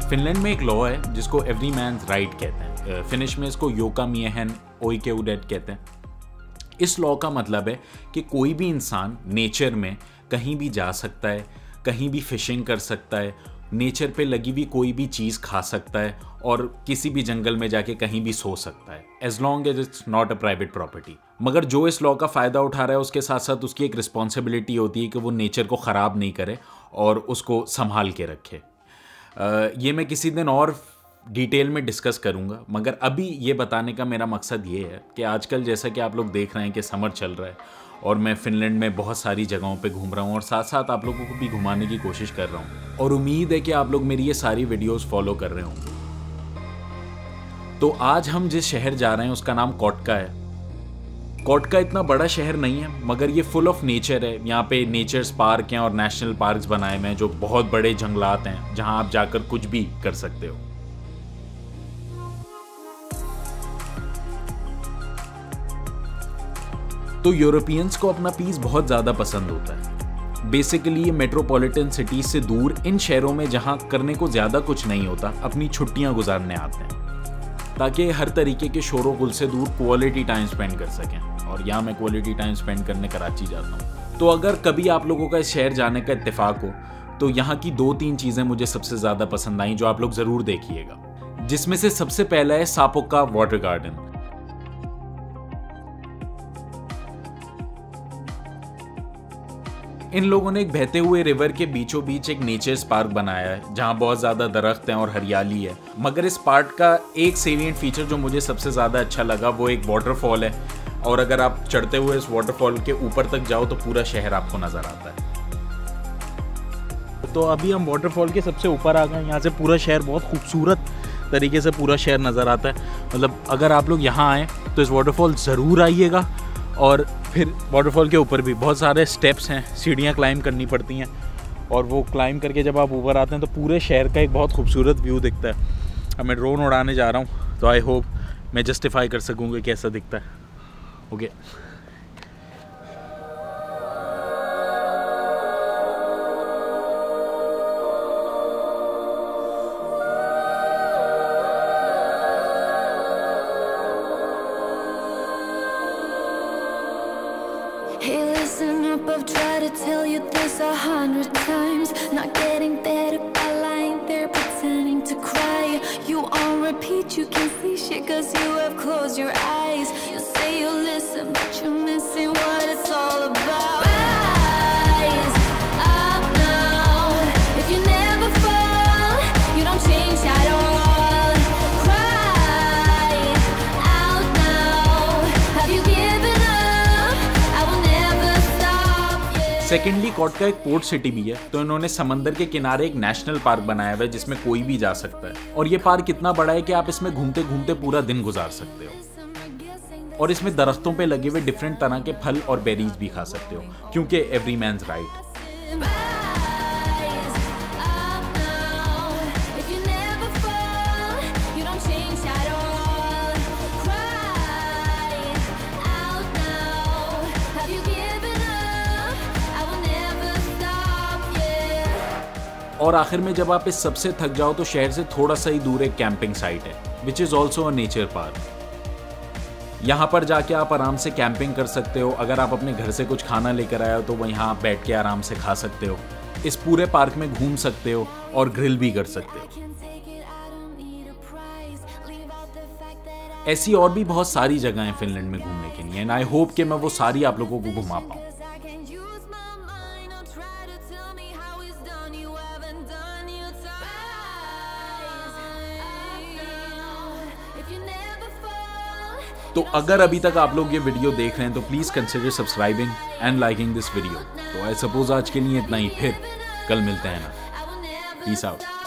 Finland में एक law है जिसको एवरी मैन्स राइट कहते हैं। फिनिश में इसको योकामिएहन ओइकेउडेट कहते हैं। इस लॉ का मतलब है कि कोई भी इंसान नेचर में कहीं भी जा सकता है, कहीं भी फिशिंग कर सकता है, नेचर पे लगी हुई कोई भी चीज़ खा सकता है और किसी भी जंगल में जाके कहीं भी सो सकता है, as long as it's not a private property. मगर जो इस लॉ का फ़ायदा उठा रहा है उसके साथ साथ उसकी एक रिस्पॉन्सिबिलिटी होती है कि वो नेचर को ख़राब नहीं करे और उसको संभाल के रखे। ये मैं किसी दिन और डिटेल में डिस्कस करूँगा, मगर अभी ये बताने का मेरा मकसद ये है कि आजकल जैसा कि आप लोग देख रहे हैं कि समर चल रहा है और मैं फ़िनलैंड में बहुत सारी जगहों पे घूम रहा हूँ और साथ साथ आप लोगों को भी घुमाने की कोशिश कर रहा हूँ और उम्मीद है कि आप लोग मेरी ये सारी वीडियोस फॉलो कर रहे होंगे। तो आज हम जिस शहर जा रहे हैं उसका नाम कोटका है। कोटका इतना बड़ा शहर नहीं है मगर ये फुल ऑफ नेचर है। यहाँ पे नेचर्स पार्क हैं और नेशनल पार्क्स बनाए हुए हैं जो बहुत बड़े जंगलात हैं जहाँ आप जाकर कुछ भी कर सकते हो। तो यूरोपियंस को अपना पीस बहुत ज़्यादा पसंद होता है। बेसिकली ये मेट्रोपॉलिटन सिटीज से दूर इन शहरों में जहाँ करने को ज़्यादा कुछ नहीं होता अपनी छुट्टियाँ गुजारने आते हैं ताकि हर तरीके के शोरों गुल से दूर क्वालिटी टाइम स्पेंड कर सकें। और यहाँ मैं क्वालिटी टाइम स्पेंड करने कराची जाता हूँ। तो अगर कभी आप लोगों का इस शहर जाने का इत्तेफाक हो तो यहाँ की 2-3 चीज़ें मुझे सबसे ज़्यादा पसंद आई जो आप लोग ज़रूर देखिएगा, जिसमें से सबसे पहला है सापोका वाटर गार्डन। इन लोगों ने एक बहते हुए रिवर के बीचों बीच एक नेचर्स पार्क बनाया है जहाँ बहुत ज़्यादा दरख्त हैं और हरियाली है। मगर इस पार्क का एक सेलिएंट फीचर जो मुझे सबसे ज़्यादा अच्छा लगा वो एक वाटरफॉल है और अगर आप चढ़ते हुए इस वाटरफॉल के ऊपर तक जाओ तो पूरा शहर आपको नज़र आता है। तो अभी हम वाटरफॉल के सबसे ऊपर आ गए। यहाँ से पूरा शहर बहुत खूबसूरत तरीके से पूरा शहर नज़र आता है। मतलब अगर आप लोग यहाँ आएँ तो इस वाटरफॉल ज़रूर आइएगा। और फिर वाटरफॉल के ऊपर भी बहुत सारे स्टेप्स हैं, सीढ़ियाँ क्लाइंब करनी पड़ती हैं और वो क्लाइंब करके जब आप ऊपर आते हैं तो पूरे शहर का एक बहुत खूबसूरत व्यू दिखता है। अब मैं ड्रोन उड़ाने जा रहा हूँ तो आई होप मैं जस्टिफाई कर सकूँगा कैसा दिखता है। Okay Hey, listen up, I've tried to tell you this 100 times. Not getting better by lying there pretending to cry. You on repeat, you can see shit cause you have closed your eyes. You say you listen, but you're missing what it's all about. Rise up now. If you never fall, you don't change at all. Cry out now. Have you given up? I will never stop. Yeah. Secondly Kotka एक port city भी है तो इन्होंने समंदर के किनारे एक national park बनाया हुआ है जिसमें कोई भी जा सकता है। और ये पार्क इतना बड़ा है कि आप इसमें घूमते घूमते पूरा दिन गुजार सकते हो और इसमें दरख्तों पे लगे हुए डिफरेंट तरह के फल और बेरीज भी खा सकते हो क्योंकि every man's right. Rise up now. If you never fall, you don't change at all. Cry out now. Have you given up? I will never stop. Yeah. और आखिर में जब आप इस सबसे थक जाओ तो शहर से थोड़ा सा ही दूर एक कैंपिंग साइट है which is also a nature park. यहाँ पर जाके आप आराम से कैंपिंग कर सकते हो। अगर आप अपने घर से कुछ खाना लेकर आए हो तो वह यहाँ बैठ के आराम से खा सकते हो। इस पूरे पार्क में घूम सकते हो और ग्रिल भी कर सकते हो। Can take it, I don't need a prize. Leave out the fact that I ऐसी और भी बहुत सारी जगह हैं फिनलैंड में घूमने के लिए एंड आई होप कि मैं वो सारी आप लोगों को घुमा पाऊँ। Cause I can't use my mind. Don't try to tell me how it's done. You haven't done your time. Rise up now. If you never fall, तो अगर अभी तक आप लोग ये वीडियो देख रहे हैं तो please consider subscribing and liking this video. तो आई सपोज आज के लिए इतना ही, फिर कल मिलते हैं ना। Peace out.